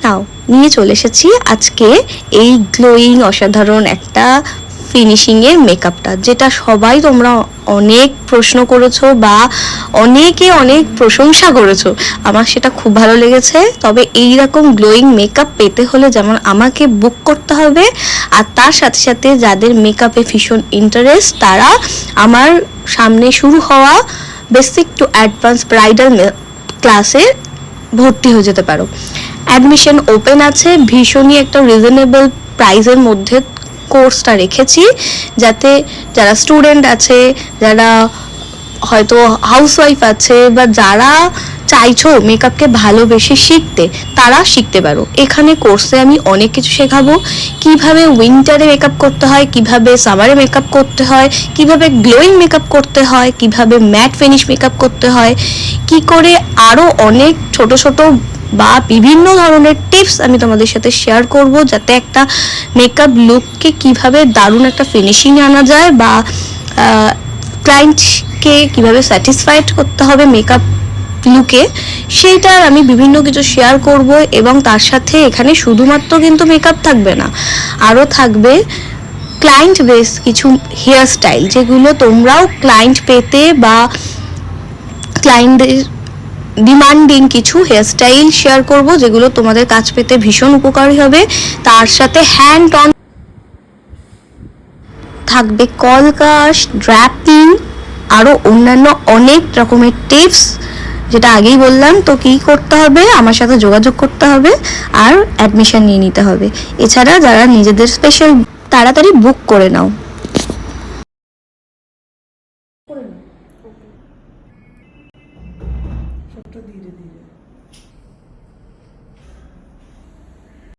নাও নিয়ে চলে এসেছি আজকে এই গ্লোয়িং অসাধারণ একটা ফিনিশিংয়ের মেকআপটা, যেটা সবাই তোমরা অনেক প্রশ্ন করেছো বা অনেকে অনেক প্রশংসা করেছো। আমার সেটা খুব ভালো লেগেছে। তবে এই রকম গ্লোয়িং মেকআপ পেতে হলে যেমন আমাকে বুক করতে হবে, আর তার সাথে সাথে যাদের মেকআপে ভীষণ ইন্টারেস্ট তারা আমার সামনে শুরু হওয়া বেসিক টু অ্যাডভান্স ব্রাইডাল ক্লাসে ভর্তি হয়ে যেতে পারো। অ্যাডমিশন ওপেন আছে, ভীষণই একটা রিজনেবল প্রাইসের মধ্যে কোর্সটা রেখেছি, যাতে যারা স্টুডেন্ট আছে, যারা হয়তো হাউসওয়াইফ আছে, বা যারা চাইছো মেকআপকে ভালোবেসে শিখতে, তারা শিখতে পারো। এখানে কোর্সে আমি অনেক কিছু শেখাবো, কিভাবে উইন্টারে মেকআপ করতে হয়, কিভাবে সামারে মেকআপ করতে হয়, কিভাবে গ্লোয়িং মেকআপ করতে হয়, কিভাবে ম্যাট ফিনিশ মেকআপ করতে হয়, কি করে আরও অনেক ছোট ছোট বা বিভিন্ন ধরনের টিপস আমি তোমাদের সাথে শেয়ার করব, যাতে একটা মেকআপ লুককে কিভাবে দারুণ একটা ফিনিশিং আনা যায়, বা ক্লায়েন্টকে কিভাবে স্যাটিসফাইড করতে হবে মেকআপ লুকে, সেইটার আমি বিভিন্ন কিছু শেয়ার করব। এবং তার সাথে এখানে শুধুমাত্র কিন্তু মেকআপ থাকবে না, আরও থাকবে ক্লায়েন্ট বেস কিছু হেয়ার স্টাইল, যেগুলো তোমরাও ক্লায়েন্ট পেতে বা ক্লায়েন্টদের ডিমান্ডিং কিছু হেয়ারস্টাইল শেয়ার করব, যেগুলো তোমাদের কাজ পেতে ভীষণ উপকারী হবে। তার সাথে হ্যান্ড অন থাকবে কলকাশ, ড্র্যাপিং, আরও অন্যান্য অনেক রকমের টিপস, যেটা আগেই বললাম। তো কী করতে হবে, আমার সাথে যোগাযোগ করতে হবে আর অ্যাডমিশন নিয়ে নিতে হবে। এছাড়া যারা নিজেদের স্পেশাল, তাড়াতাড়ি বুক করে নাও।